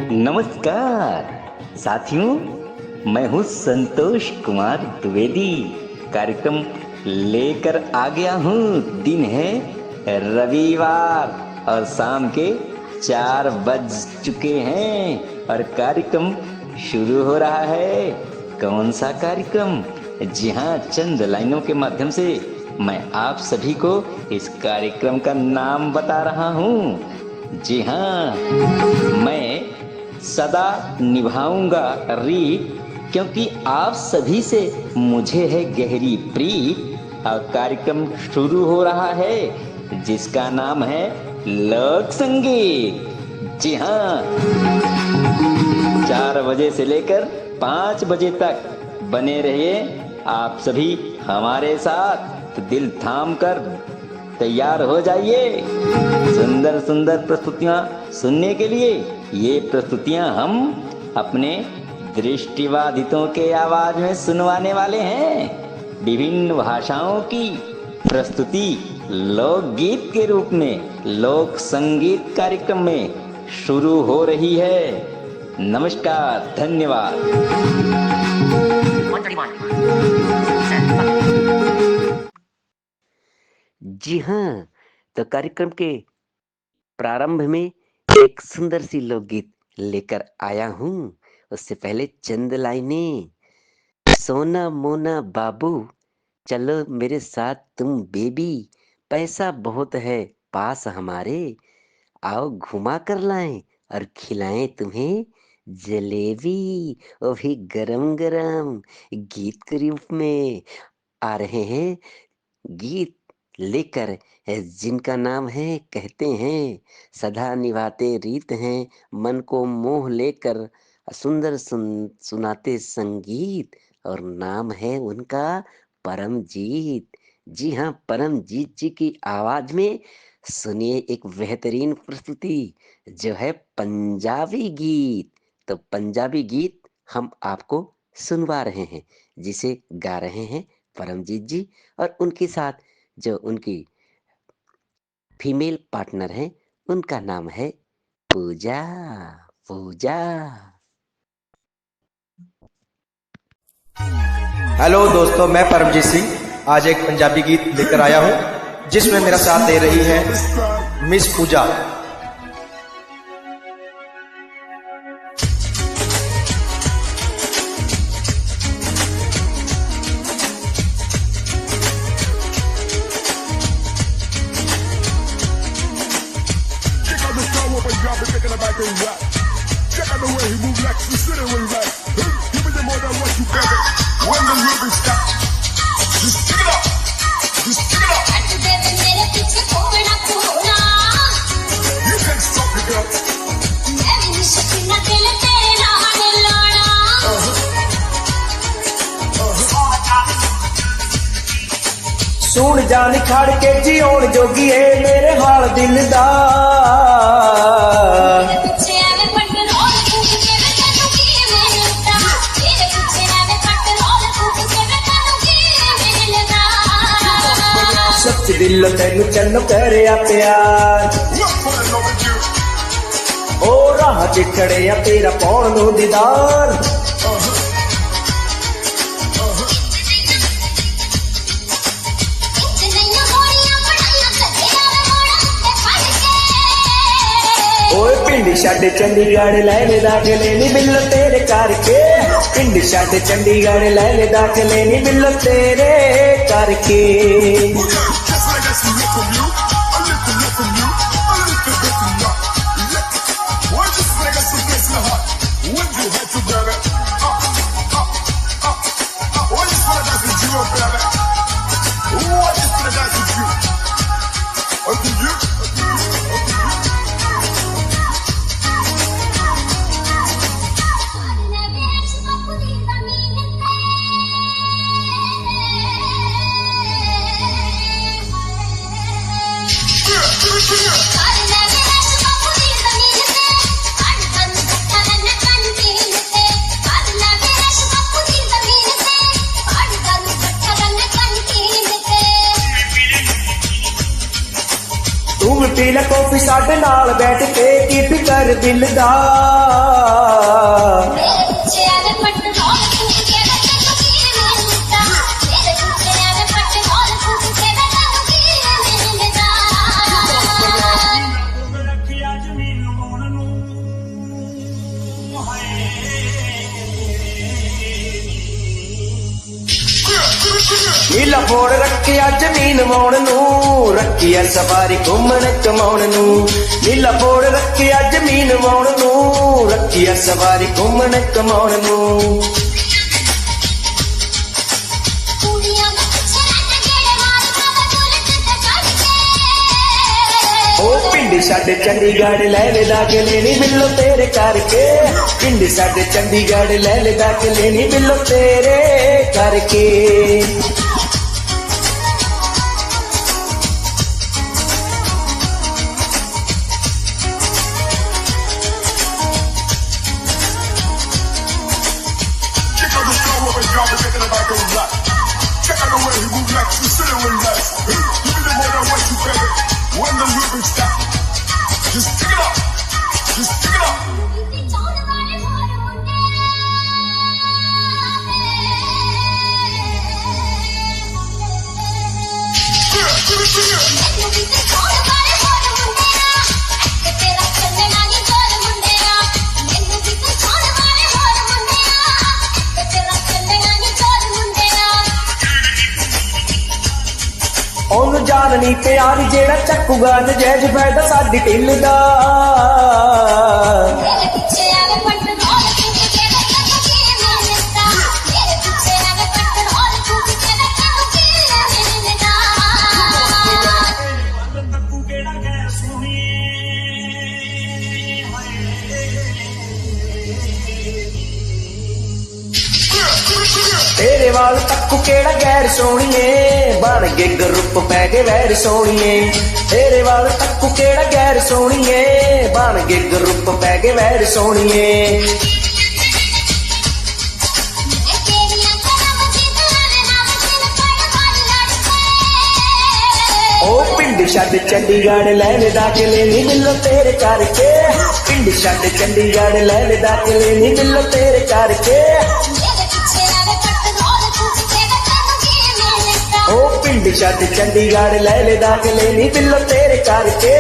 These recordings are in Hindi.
नमस्कार साथियों, मैं हूँ संतोष कुमार द्विवेदी। कार्यक्रम लेकर आ गया हूँ। दिन है रविवार और शाम के 4 बज चुके हैं और कार्यक्रम शुरू हो रहा है। कौन सा कार्यक्रम? जी हाँ, चंद लाइनों के माध्यम से मैं आप सभी को इस कार्यक्रम का नाम बता रहा हूँ। जी हाँ, मैं सदा निभाऊंगा रीत, क्योंकि आप सभी से मुझे है गहरी प्रीत। और कार्यक्रम शुरू हो रहा है जिसका नाम है लोक संगीत। जी हाँ, 4 बजे से लेकर 5 बजे तक बने रहिए आप सभी हमारे साथ। तो दिल थाम कर तैयार हो जाइए सुंदर सुंदर प्रस्तुतियां सुनने के लिए। ये प्रस्तुतियां हम अपने दृष्टिबाधितों के आवाज में सुनवाने वाले हैं। विभिन्न भाषाओं की प्रस्तुति लोकगीत के रूप में लोक संगीत कार्यक्रम में शुरू हो रही है। नमस्कार, धन्यवाद। जी हाँ, तो कार्यक्रम के प्रारंभ में एक सुंदर सी लोकगीत लेकर आया हूँ। उससे पहले चंद लाइनें। सोना मोना बाबू चलो मेरे साथ तुम बेबी, पैसा बहुत है पास हमारे, आओ घुमा कर लाएं और खिलाएं तुम्हें जलेबी, वो भी गरम गरम। गीत के रूप में आ रहे हैं गीत लेकर, जिनका नाम है कहते हैं सदा निभाते रीत हैं, मन को मोह लेकर सुंदर सुनाते संगीत, और नाम है उनका परमजीत। जी हाँ, परमजीत जी की आवाज में सुनिए एक बेहतरीन प्रस्तुति जो है पंजाबी गीत। तो पंजाबी गीत हम आपको सुनवा रहे हैं, जिसे गा रहे हैं परमजीत जी, और उनके साथ जो उनकी फीमेल पार्टनर हैं उनका नाम है पूजा। पूजा। हेलो दोस्तों, मैं परमजीत सिंह आज एक पंजाबी गीत लेकर आया हूं जिसमें मेरा साथ दे रही है मिस पूजा। सुन जान खड़ के जीवन जोगी है मेरे हाल दिल दा, सच दिल तेन चन करया प्यार, ओ राह च खड़े तेरा पौन नू दीदार। पिंड छड्ड चंडीगढ़ लैने दाखले नी मिलो तेरे करके, पिंड छड्ड चंडीगढ़ लैने दाखले नी मिलो तेरे करके। पी ले कॉफी साडे नाल बैठ के की फिकर दिल दा नीला फोड़ रखिया जमीन वाउण नू रखिया सवारी घूमण कमाउण नू नीला फोड़ रखिया जमीन वाउण नू रखिया सवारी घूमण कमाउण नू ओ पिंडी साडे चंडीगढ़ लैले दाके लेनी बिल्लो तेरे करके पिंडी साडे चंडीगढ़ लैले दाके लेनी बिल्लो तेरे करके ਉਹਨੂੰ ਜਾਣਨੀ ਪਿਆਰੀ ਜਿਹੜਾ ਚੱਕੂਗਾ ਨਜਾਇਜ਼ ਫਾਇਦਾ ਸਾਡੀ ਢਿੱਲ ਦਾ तेरे वाल तक्कू केड़ा गैर सोनिए बन गए ग्रुप पै गए वैर सोनिए तेरे वाल तक्कू केड़ा गैर सोनिए बन गए ग्रुप पै गए वैर सोनिए ओ पिंड छड्ड चंडीगढ़ लैले दाके लेनी मिलो तेरे करके पिंड छड्ड चंडीगढ़ लैले दाके लेनी मिलो तेरे करके ओ पिंड छड्ड चंडीगढ़ लैले दाके लेनी बिल्लो तेरे करके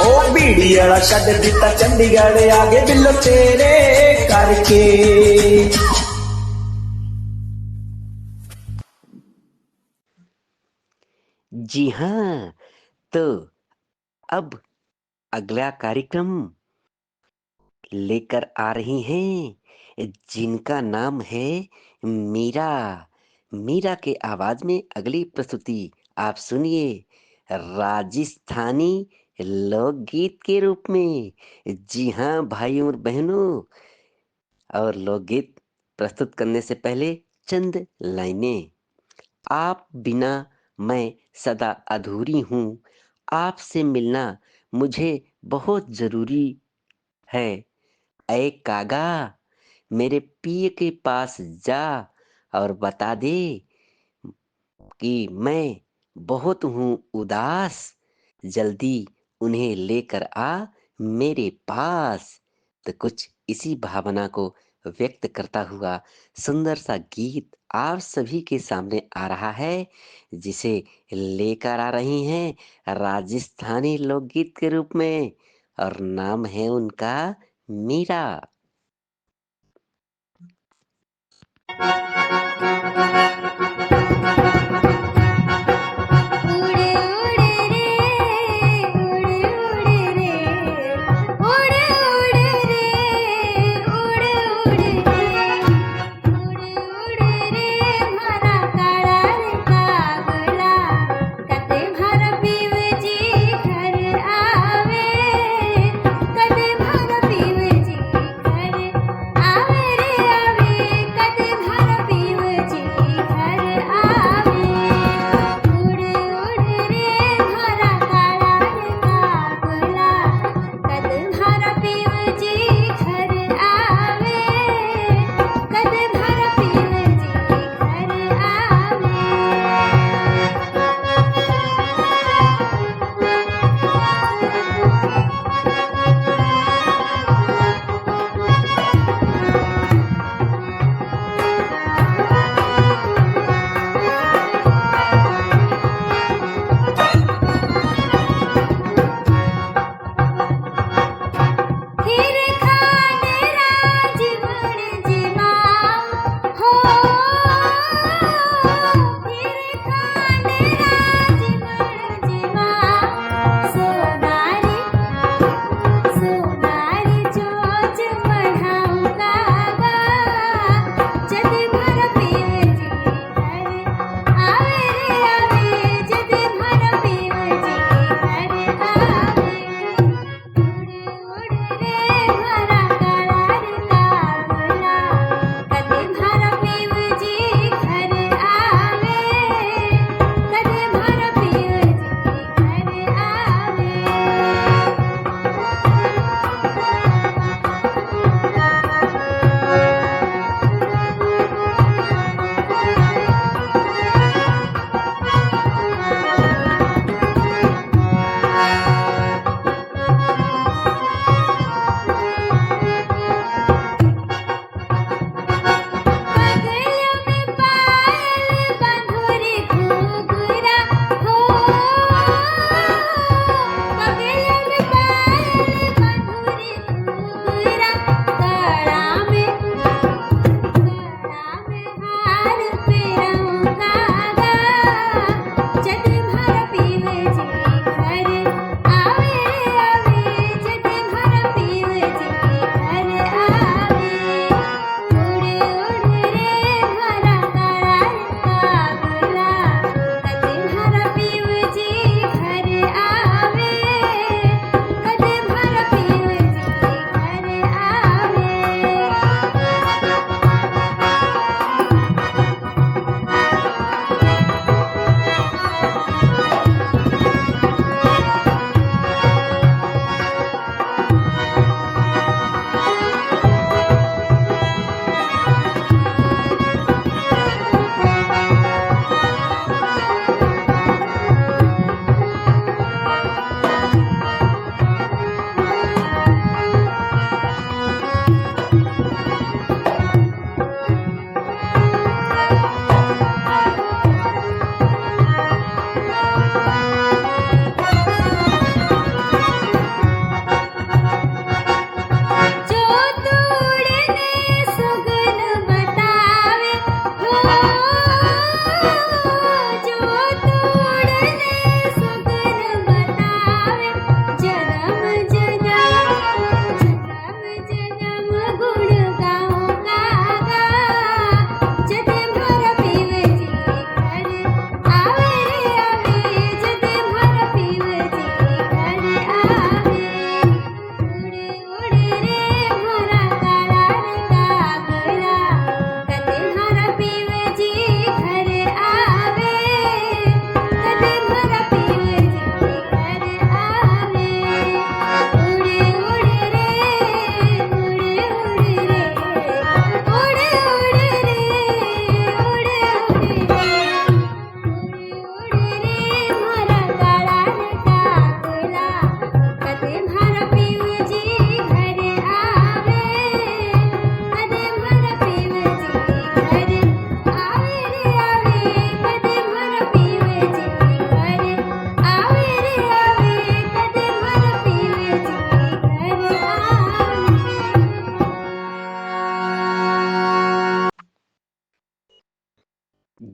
ओ बीड़ी वाला छड्ड दिता चंडीगढ़ आगे बिल्लो तेरे करके जी हाँ, तो अब अगला कार्यक्रम लेकर आ रही हैं जिनका नाम है मीरा। मीरा के आवाज में अगली प्रस्तुति आप सुनिए राजस्थानी लोकगीत के रूप में। जी हाँ भाइयों और बहनों, और लोकगीत प्रस्तुत करने से पहले चंद लाइनें। आप बिना मैं सदा अधूरी हूँ, आपसे मिलना मुझे बहुत जरूरी है। ऐ कागा मेरे पिए के पास जा और बता दे कि मैं बहुत हूँ उदास, जल्दी उन्हें लेकर आ मेरे पास। तो कुछ इसी भावना को व्यक्त करता हुआ सुंदर सा गीत आप सभी के सामने आ रहा है, जिसे लेकर आ रही हैं राजस्थानी लोकगीत के रूप में, और नाम है उनका मीरा। कदे भर पीव जी घर आवे रे आवे, कदे भर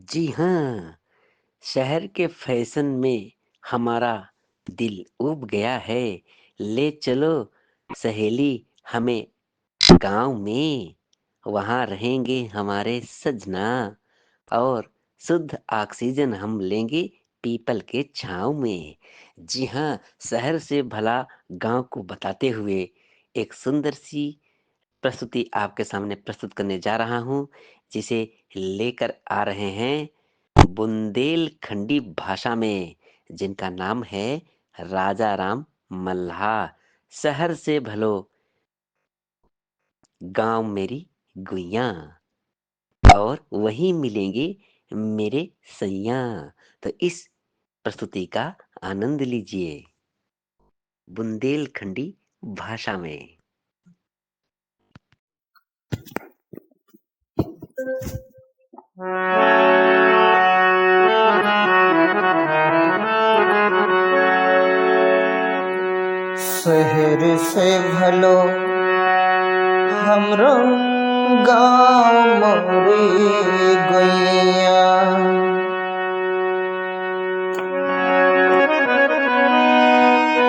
जी हाँ, शहर के फैशन में हमारा दिल ऊब गया है। ले चलो सहेली हमें गाँव में, वहाँ रहेंगे हमारे सजना और शुद्ध ऑक्सीजन हम लेंगे पीपल के छाँव में। जी हाँ, शहर से भला गाँव को बताते हुए एक सुंदर सी प्रस्तुति आपके सामने प्रस्तुत करने जा रहा हूँ, जिसे लेकर आ रहे हैं बुंदेलखंडी भाषा में, जिनका नाम है राजा राम मल्हा। शहर से भलो गांव मेरी गुइया, और वहीं मिलेंगे मेरे सैया। तो इस प्रस्तुति का आनंद लीजिए बुंदेलखंडी भाषा में। शहर से भलो हमरो गाँव मोरी गैया,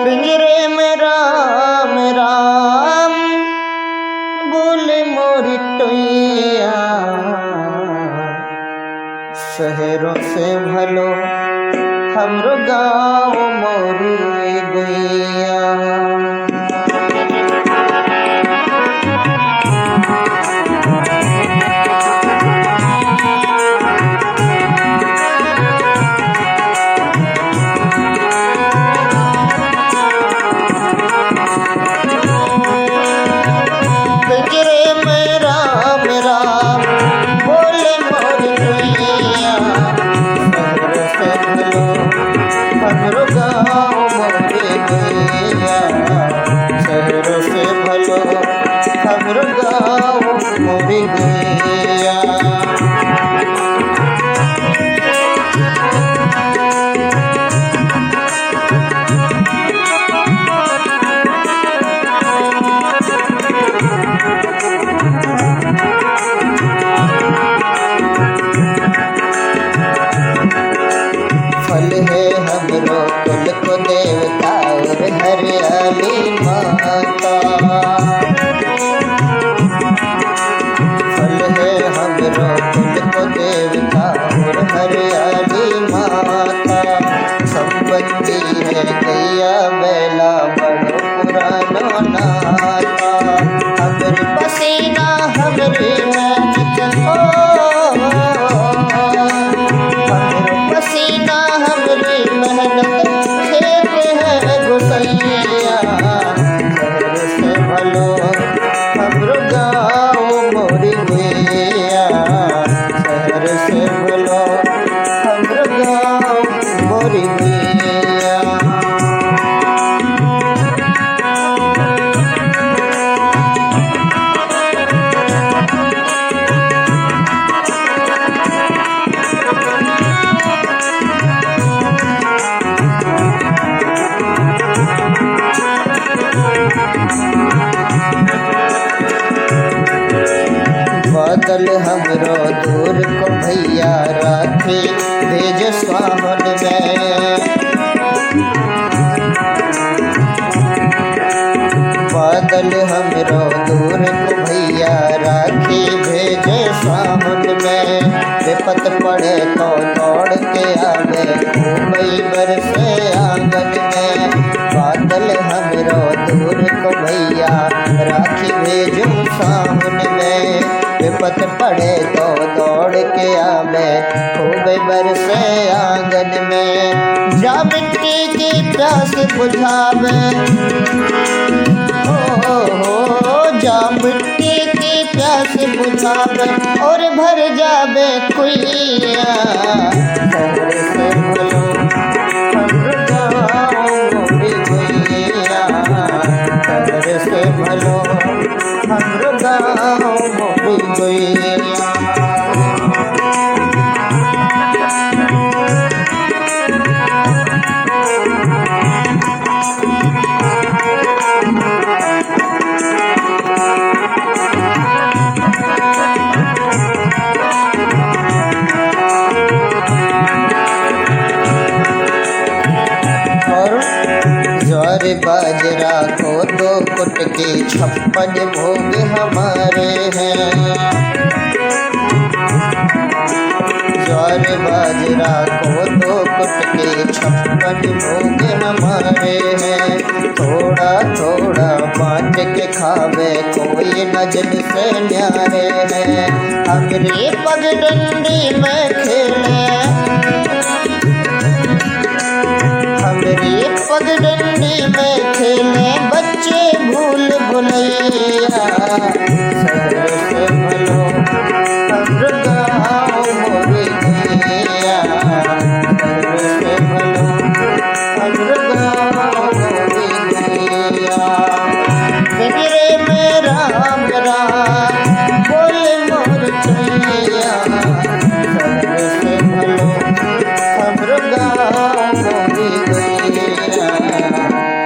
पिंजरे में राम राम बोले मोरी टोइया। शहरों से भलो हमरो गाँव मोरी गैया। फल है हमरो कुल को देवता और हरियाली माता। फल है हमरो कुल को देवता और हरियाली माता। संपत्ति है गैया बैला बड़ो पुरानो नाता। हमरे पसीना हमरे मेहनत हो, पसीना हमरी मेहनत खेत है गुसैया। शहर से भलो हमरो गाँव मोरी गैया। शहर से भलो हमरो गाँव मोरी गैया। बादल हमरो दूर को भैया राखे भेज सावन में। बादल हमरो दूर को भैया राखे भेज सावन में। विपत पड़े तो दौड़ के आवे घूमई बरसे आंगन में। बादल हमरो दूर को भैया राखी भेजू सावन में। विपत पड़े तो दौड़ के आवे खूब बरसे आंगन में। जा मिट्टी की प्यास बुझावे हो, जा मिट्टी की प्यास बुझावे और भर जावे कुइया। शहर से भलो हमरो गाँव मोरी गैया। शहर से भलो हमरो गाँव मोरी गैया। 56 भोग हमारे हैं। ज्वार बाजरा को दो कुट के 56 भोग हमारे हैं। थोड़ा थोड़ा बांट के खावे कोई नजर से न्यारे हैं। हमरे पगडंडी में खेले, हमरे पगडंडी में खेले बच्चे भूल भुलैया। शहर से भलो हमर गाँव मोरी गैया। शहर से भलो हमर गाँव मोरी गैया। गजरे में राम राम बोले मोर चैया। शहर से भलो हमर गाँव मोरी गैया।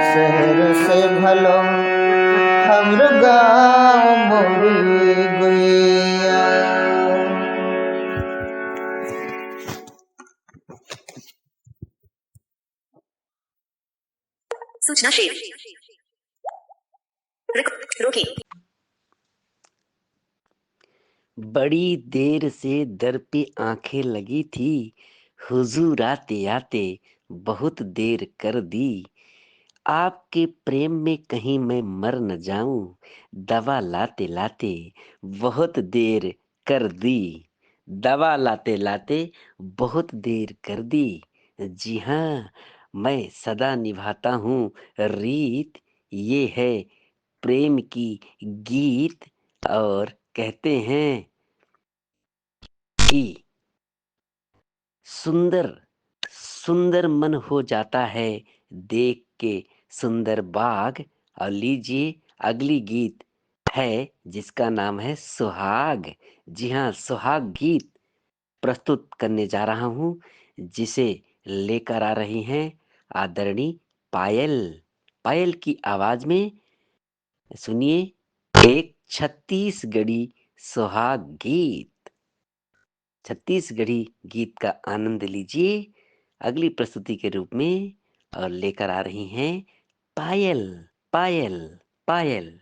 शहर से भलो हमर गाँव मोरी गैया। सूचना शेर रोकी। बड़ी देर से दर पे आंखें लगी थी, हुजूर आते आते बहुत देर कर दी। आपके प्रेम में कहीं मैं मर न जाऊं, दवा लाते लाते बहुत देर कर दी। दवा लाते लाते बहुत देर कर दी। जी हाँ, मैं सदा निभाता हूँ रीत, ये है प्रेम की गीत। और कहते हैं कि सुंदर सुंदर मन हो जाता है देख के सुंदर बाग। और लीजिए अगली गीत है जिसका नाम है सुहाग। जी हाँ, सुहाग गीत प्रस्तुत करने जा रहा हूँ, जिसे लेकर आ रही हैं आदरणीय पायल। पायल की आवाज में सुनिए एक छत्तीसगढ़ी सुहाग गीत। छत्तीसगढ़ी गीत का आनंद लीजिए अगली प्रस्तुति के रूप में। और लेकर आ रही हैं पायल पायल पायल।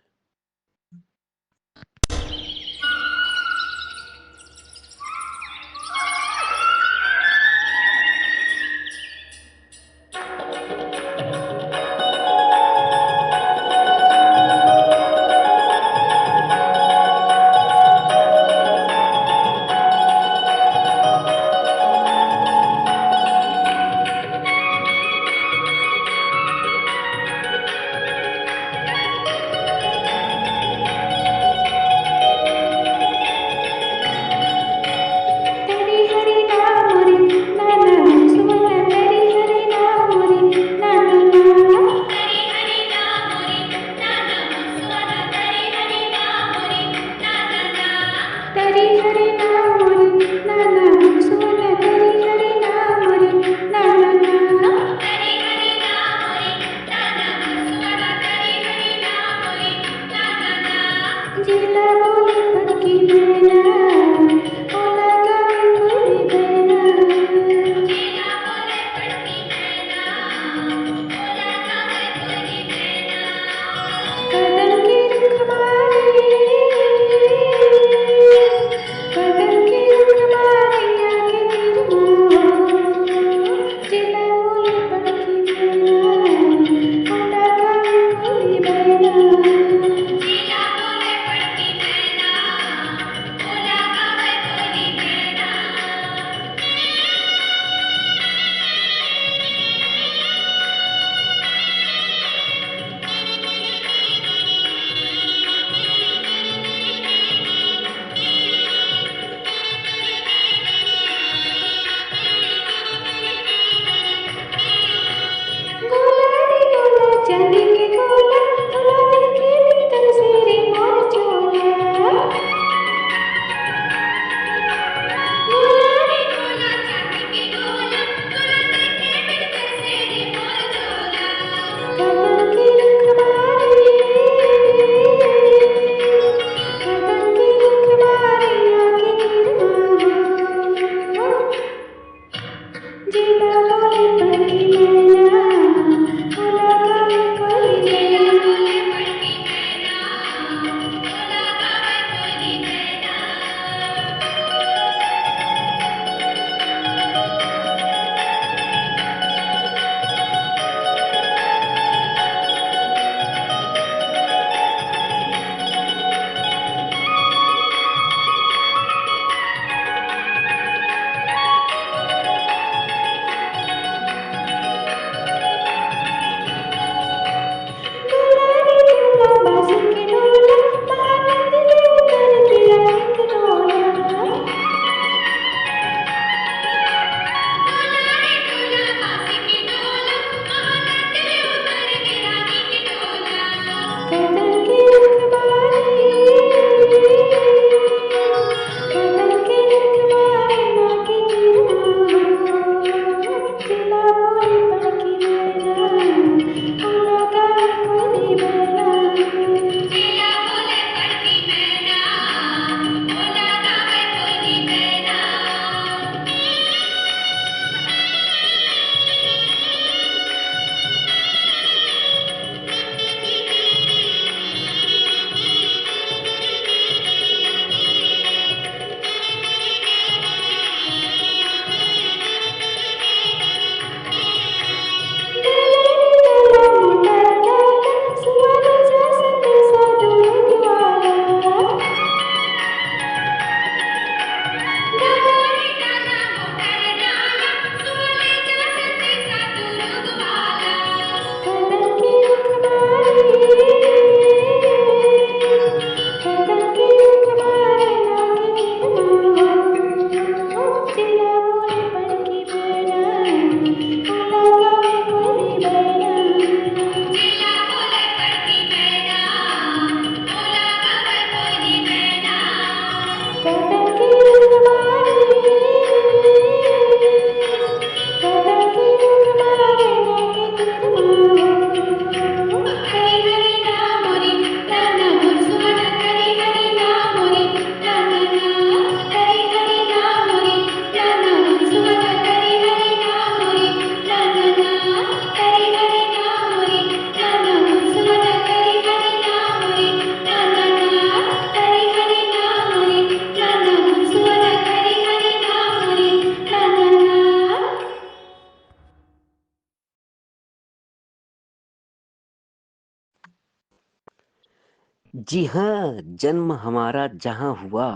जी हाँ, जन्म हमारा जहाँ हुआ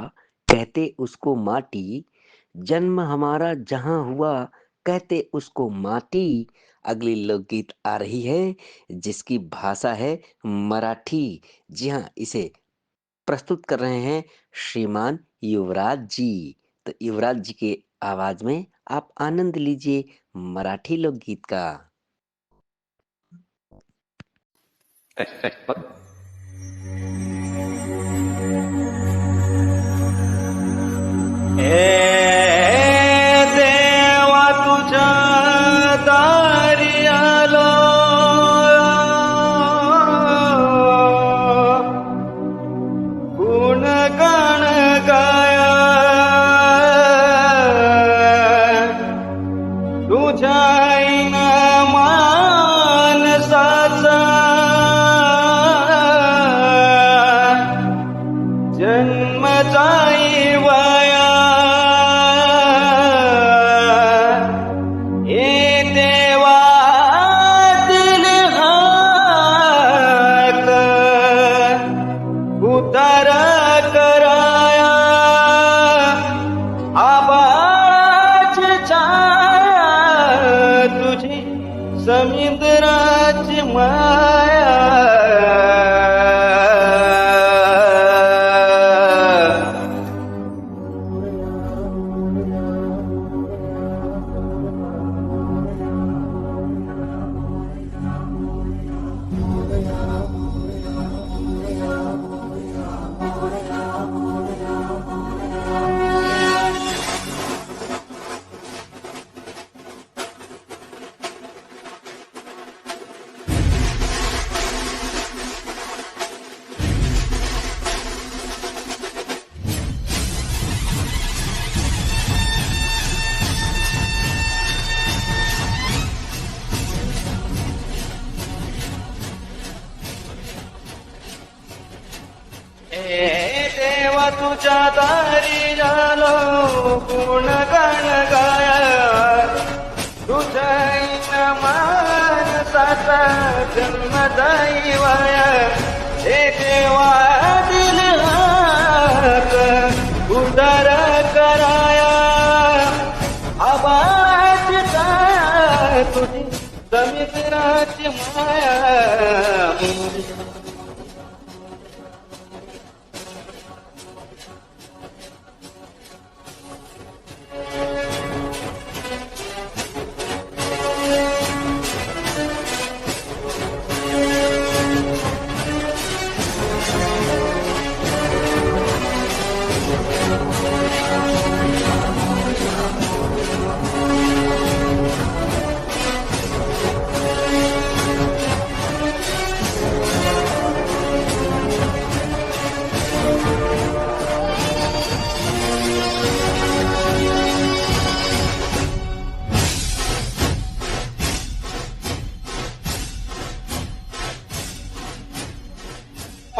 कहते उसको माटी, जन्म हमारा जहाँ हुआ कहते उसको माटी। अगली लोकगीत आ रही है जिसकी भाषा है मराठी। जी हाँ, इसे प्रस्तुत कर रहे हैं श्रीमान युवराज जी। तो युवराज जी के आवाज में आप आनंद लीजिए मराठी लोकगीत का। देवा तुझ्या दारी आलो गुणगान गाया तुझ्या मानसाचा जन्म जाई वया हे देवा दिल हाक उतार कराया आबाज छाया तुझी समुद्राची माया देवा तुझ्या दारी झालो गुणगान गाया तुझ्या मानसाचा जन्म दैवाया हे देवा दिल हाक उदार कराया आवाज छाया तुझी समुद्राची माया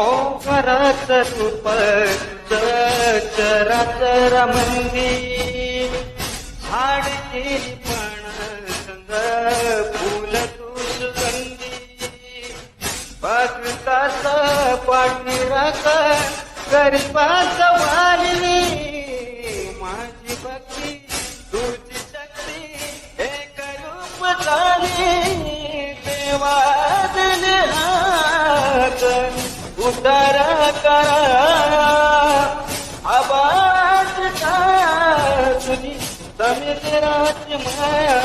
ओंकाराच रूप चराचर मंदी झाड केली पण संग फूल तू सुगंधी बघतास पाठीराक गरीबाच वाली माझी भक्ती तुझी शक्ती एक रूप झाली देवा दिली हाक उतार करा आवाज छाया तुझी समुद्राची माया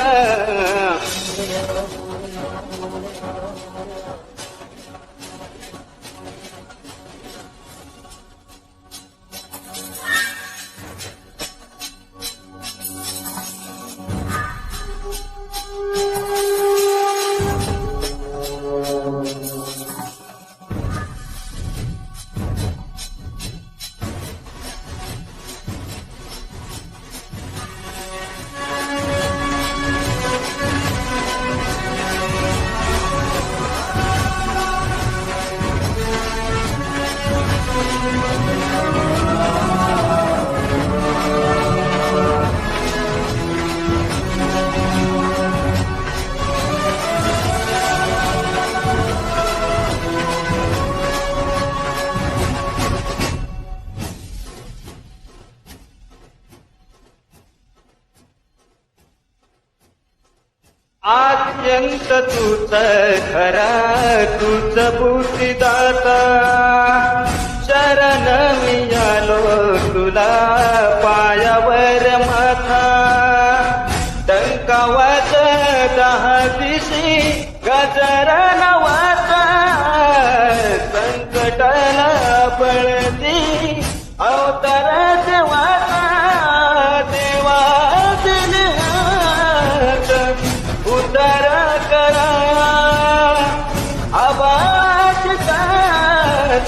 पर्यंत तूच खरा, तूच बुद्धिदाता. शरण मी आलो तुला पायावर माथा. टंका वाजत दिशी गजर नवाचा. संकटाला पळती अवतार देवाचा. देवा दिले हात उतार करा. आवाज का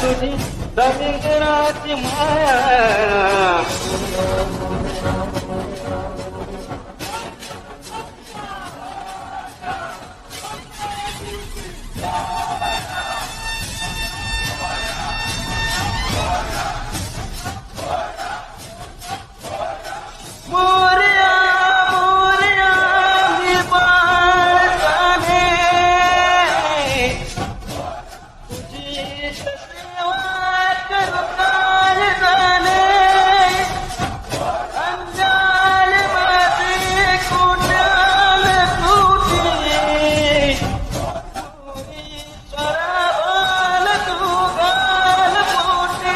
तुझी समुद्राची माया. मोरया मोरया मी बाळगाणे, तुझी सेवा करू कारजाने. अंजाल माझे कोट्याल तुटी, सरावाल तू गाल पोटी.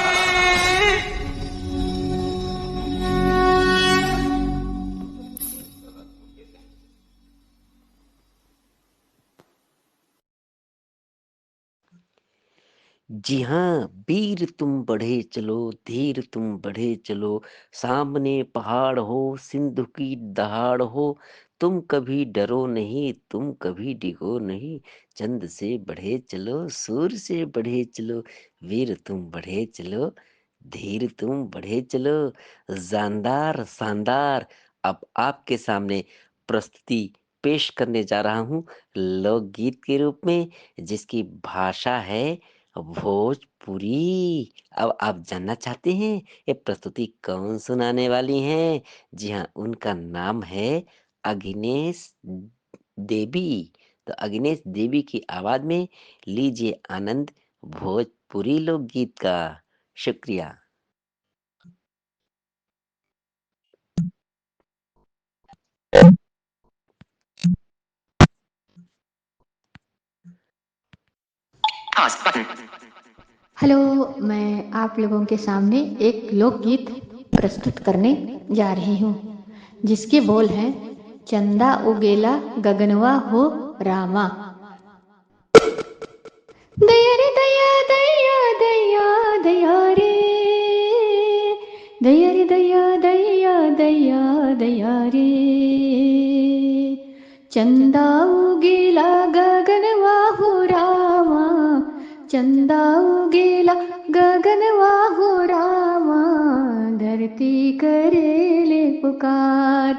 जी हाँ, वीर तुम बढ़े चलो, धीर तुम बढ़े चलो. सामने पहाड़ हो, सिंधु की दहाड़ हो, तुम कभी डरो नहीं, तुम कभी डिगो नहीं. चंद से बढ़े चलो, सूर से बढ़े चलो. वीर तुम बढ़े चलो, धीर तुम बढ़े चलो. जानदार शानदार अब आपके सामने प्रस्तुति पेश करने जा रहा हूँ लोकगीत के रूप में, जिसकी भाषा है भोजपुरी. अब आप जानना चाहते हैं ये प्रस्तुति कौन सुनाने वाली हैं? जी हाँ, उनका नाम है अग्नेश देवी. तो अग्नेश देवी की आवाज में लीजिए आनंद भोजपुरी लोकगीत का. शुक्रिया. हेलो, मैं आप लोगों के सामने एक लोकगीत प्रस्तुत करने जा रही हूँ, जिसके बोल हैं चंदा उगेला गगनवा हो रामा. दया रे दया दया दया दया रे, दया रे दया दया दया दया रे. चंदा उगेला गगनवा हो रामा, चंदा उगेला गगनवा हो रामा. धरती करेले पुकार,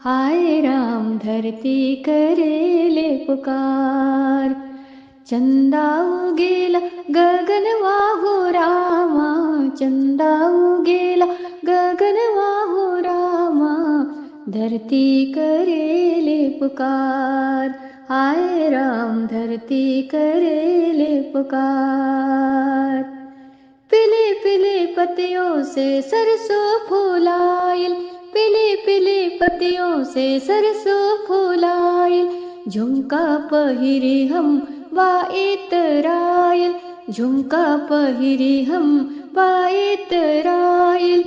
हाय राम धरती करेले पुकार. चंदा उगेला गगनवा हो रामा, चंदा उगेला गगनवा हो रामा. धरती करेले पुकार, हाय राम धरती करेले पुकार. पीले पीले पत्तियों से सरसों फूलाइल, पीले पीले पत्तियों से सरसों फूलाइल. झुमका पहिरे हम बाइतराइल, झुमका पहिरे हम बाइतराइल.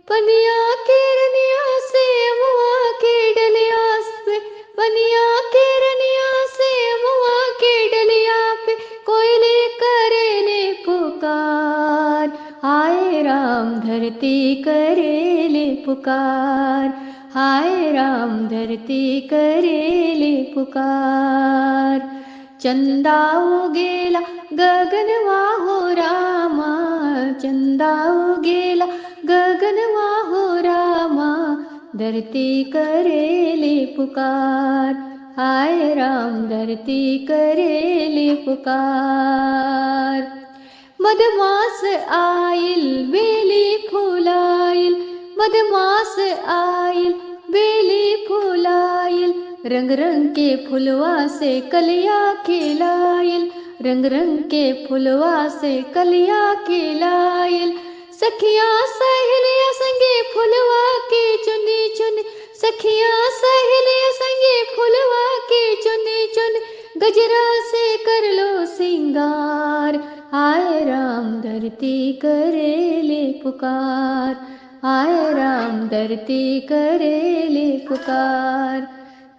पनिया के रनिया से मुआ के डलिया पे, पनिया के रनिया से मुआ के डलिया पे कोयले करेले पुकार. हाय राम धरती करेले पुकार, हाय राम धरती करेले पुकार. चंदा उगेला गगनवा हो रामा, चंदा उगेला गगनवा हो रामा. धरती करेले पुकार, हाय राम धरती करेले पुकार. मधमास आइल बेली फुलाइल, मधमास आइल बेली फुलाइल. रंग रंग के फुलवा से कलिया खिलाइल, रंग रंग के फुलवा से कलिया खिलाइल. सखिया सहेलिया संगे फुलवा के चुनी चुनी, सखिया सहेलिया संगे फुलवा के चुनी चुनी. गजरा से कर लो सिंगार, आए राम धरती करेले पुकार, आए राम धरती करेले पुकार।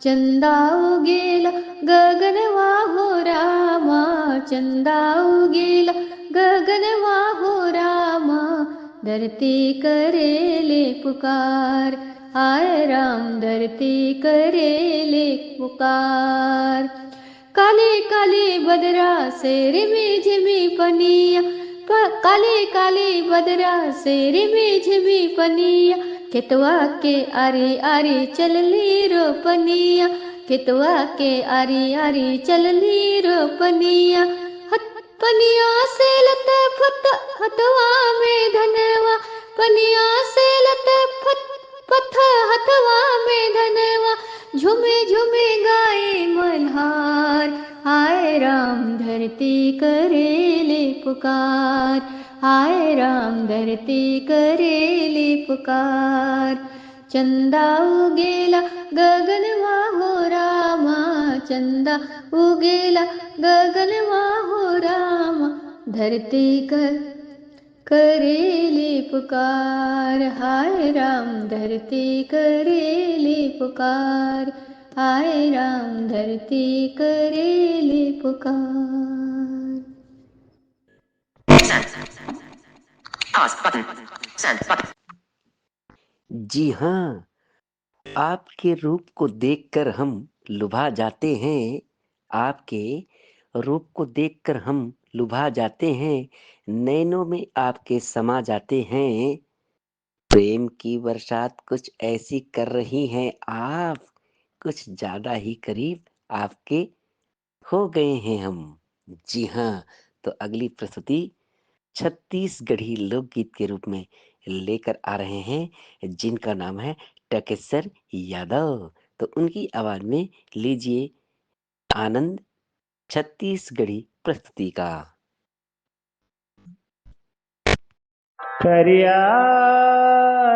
चंदा उगेला गगनवा हो रामा, चंदा उगेला गगनवा हो रामा, धरती करेले पुकार, आए राम धरती करेले पुकार। काले काले बदरा से रिमी झिमी पनिया, काले काले बदरा से रिमी झिमी पनिया, खेतवा के आरी आरी चलली रोपनिया, खेतवा के आरी आरी चलली रोपनिया। पनिया से लते फत हथवा में धनवा, पनिया से लते फत हथवा में धनवा, झुमे झुमे गाए मल्हार, आए राम धरती करेले पुकार, आए राम धरती करेले पुकार। चंदा उगेला गगनवा हो रामा, चंदा उगेला गगनवा हो रामा, धरती करेले पुकार, हाय राम धरती करेले पुकार, हाय राम धरती करेले पुकार। जी हाँ, आपके रूप को देखकर हम लुभा जाते हैं, आपके रूप को देखकर हम लुभा जाते हैं, नैनों में आपके समा जाते हैं। प्रेम की बरसात कुछ ऐसी कर रही हैं आप, कुछ ज्यादा ही करीब आपके हो गए हैं हम। जी हाँ, तो अगली प्रस्तुति छत्तीसगढ़ी लोकगीत के रूप में लेकर आ रहे हैं, जिनका नाम है टकेसर यादव। तो उनकी आवाज में लीजिए आनंद छत्तीसगढ़ी प्रस्तुति का। करिया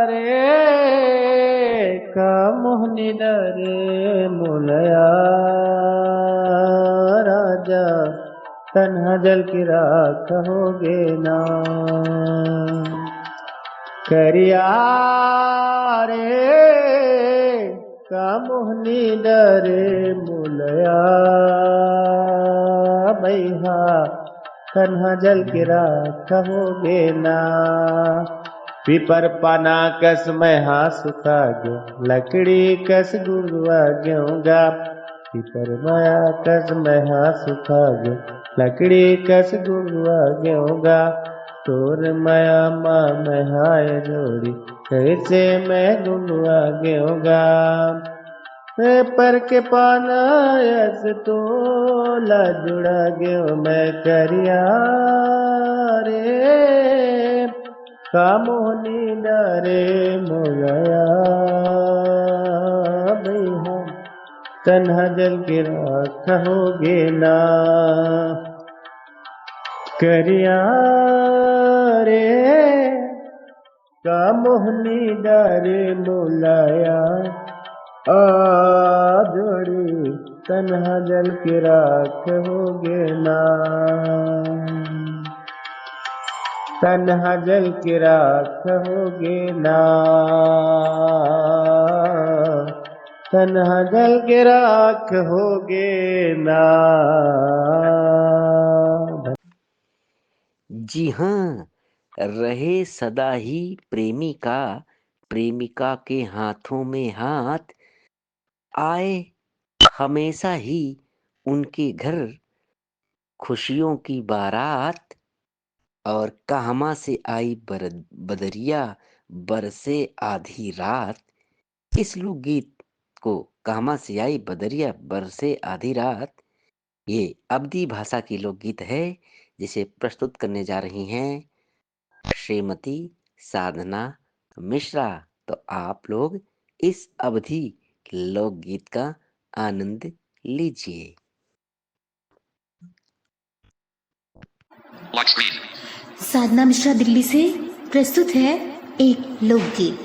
रे का मोहनी दरे मुलया राजा, तन्हा जल की राख होगे ना। करिया रे का मोहनी दरे मुलया बैहा, तन्हा जल की राख होगे ना। पीपर पाना कस महा सुखा गयो, लकड़ी कस गुरुआ गेहूँगा। पीपर माया कस महा सुखा गयो, लकड़ी कस गुरुआ गेहूँगा। तोर माया माँ महाय जोड़ी, कैसे मैं गुरुआ गेहूँगा। पर के पाना यस तोला जुड़ा गयो मैं करिया रे का मोहनी डरे मोलया बैहा, तन्हा जल के राख होगे ना। करिया रे का मोहनी डरे मोलया जोड़ी, तन्हा जल की राख होगे ना। तन्हा जल की राख होगे ना, तन्हा जल की राख होगे ना। जी हाँ, रहे सदा ही प्रेमिका, प्रेमिका के हाथों में हाथ, आए हमेशा ही उनके घर खुशियों की बारात। और कहमा से आई बदरिया बरसे आधी रात। इस लोकगीत को कहमा से आई बदरिया बरसे आधी रात, ये अवधी भाषा की लोकगीत है, जिसे प्रस्तुत करने जा रही हैं श्रीमती साधना मिश्रा। तो आप लोग इस अवधी लोकगीत का आनंद लीजिए। साधना मिश्रा दिल्ली से प्रस्तुत है एक लोकगीत।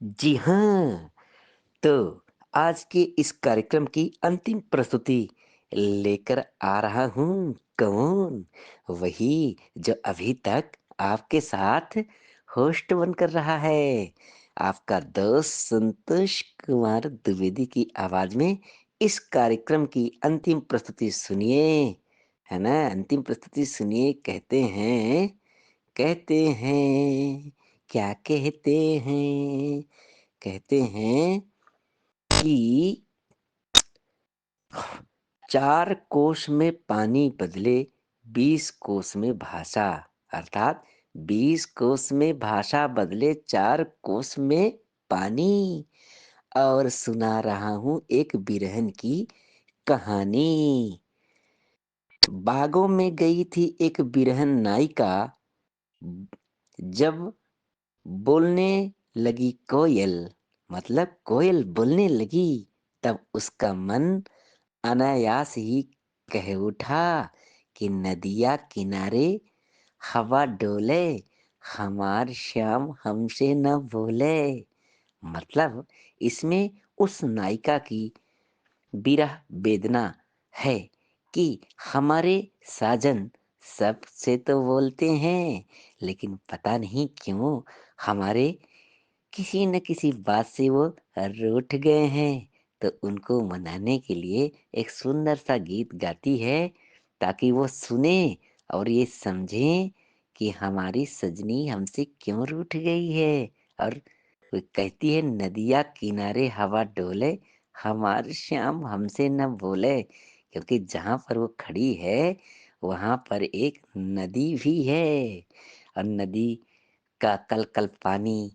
जी हाँ, तो आज के इस कार्यक्रम की अंतिम प्रस्तुति लेकर आ रहा हूँ। कौन? वही जो अभी तक आपके साथ होस्ट बनकर रहा है। आपका दोस्त संतोष कुमार द्विवेदी की आवाज में इस कार्यक्रम की अंतिम प्रस्तुति सुनिए। है ना? अंतिम प्रस्तुति सुनिए। कहते हैं, क्या कहते हैं? कहते हैं कि 4 कोस में पानी बदले 20 कोस में भाषा, अर्थात 20 कोस में भाषा बदले 4 कोस में पानी। और सुना रहा हूँ एक बिरहन की कहानी। बागों में गई थी एक बिरहन नायिका, जब बोलने लगी कोयल, मतलब कोयल बोलने लगी, तब उसका मन अनायास ही कह उठा कि नदिया किनारे हवा डोले, हमार श्याम हमसे न बोले। मतलब इसमें उस नायिका की विरह वेदना है कि हमारे साजन सबसे तो बोलते हैं, लेकिन पता नहीं क्यों हमारे किसी न किसी बात से वो रूठ गए हैं। तो उनको मनाने के लिए एक सुंदर सा गीत गाती है, ताकि वो सुने और ये समझें कि हमारी सजनी हमसे क्यों रूठ गई है। और वो कहती है, नदिया किनारे हवा डोले, हमार श्याम हमसे न बोले। क्योंकि जहाँ पर वो खड़ी है वहाँ पर एक नदी भी है, और नदी का कल कल पानी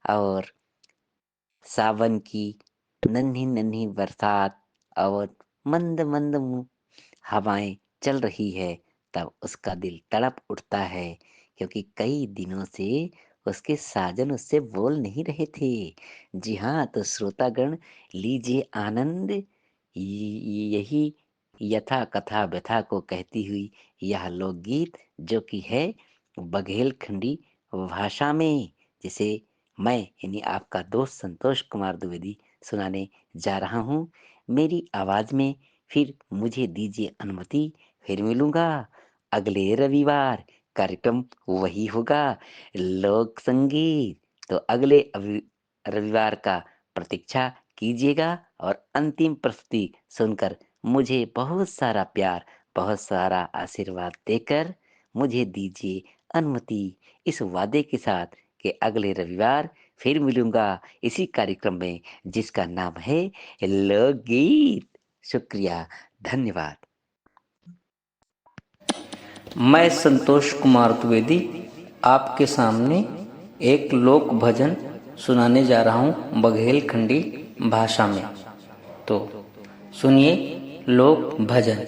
और सावन की नन्ही नन्ही बरसात और मंद मंद हवाएं चल रही है, तब उसका दिल तड़प उठता है। क्योंकि कई दिनों से उसके साजन उससे बोल नहीं रहे थे। जी हाँ, तो श्रोतागण लीजिए आनंद। यही यथा कथा व्यथा को कहती हुई यह लोकगीत, जो कि है बघेलखंडी भाषा में, जिसे मैं यानी आपका दोस्त संतोष कुमार द्विवेदी सुनाने जा रहा हूँ। मेरी आवाज में फिर मुझे दीजिए अनुमति, फिर मिलूंगा अगले रविवार। कार्यक्रम वही होगा, लोक संगीत। तो अगले रविवार का प्रतीक्षा कीजिएगा, और अंतिम प्रस्तुति सुनकर मुझे बहुत सारा प्यार, बहुत सारा आशीर्वाद देकर मुझे दीजिए अनुमति, इस वादे के साथ कि अगले रविवार फिर मिलूंगा इसी कार्यक्रम में, जिसका नाम है लोकगीत। शुक्रिया, धन्यवाद। मैं संतोष कुमार द्विवेदी आपके सामने एक लोक भजन सुनाने जा रहा हूँ बघेलखंडी भाषा में। तो सुनिए लोक भजन।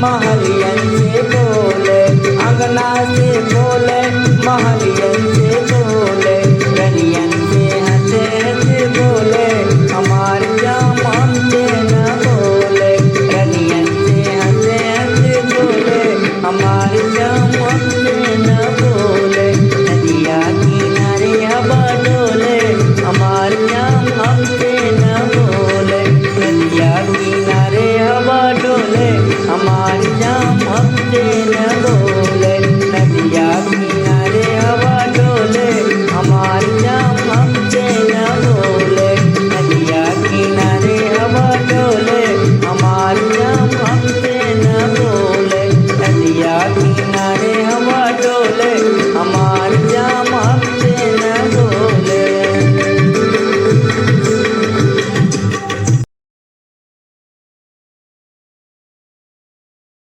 महलियन से बोले, अंगना से बोले महलियन से बोले, रनियन से हंसे हंसे बोले, हमार जाम हमसे न बोले, रनियन से हंसे हंसे बोले, हमार जाम हमसे न बोले, नदिया किनारे हवा डोले, हमार जाम हमसे न बोले, नदिया किनारे हवा डोले, हमार जाम हमसे न बोले, नदिया किनारे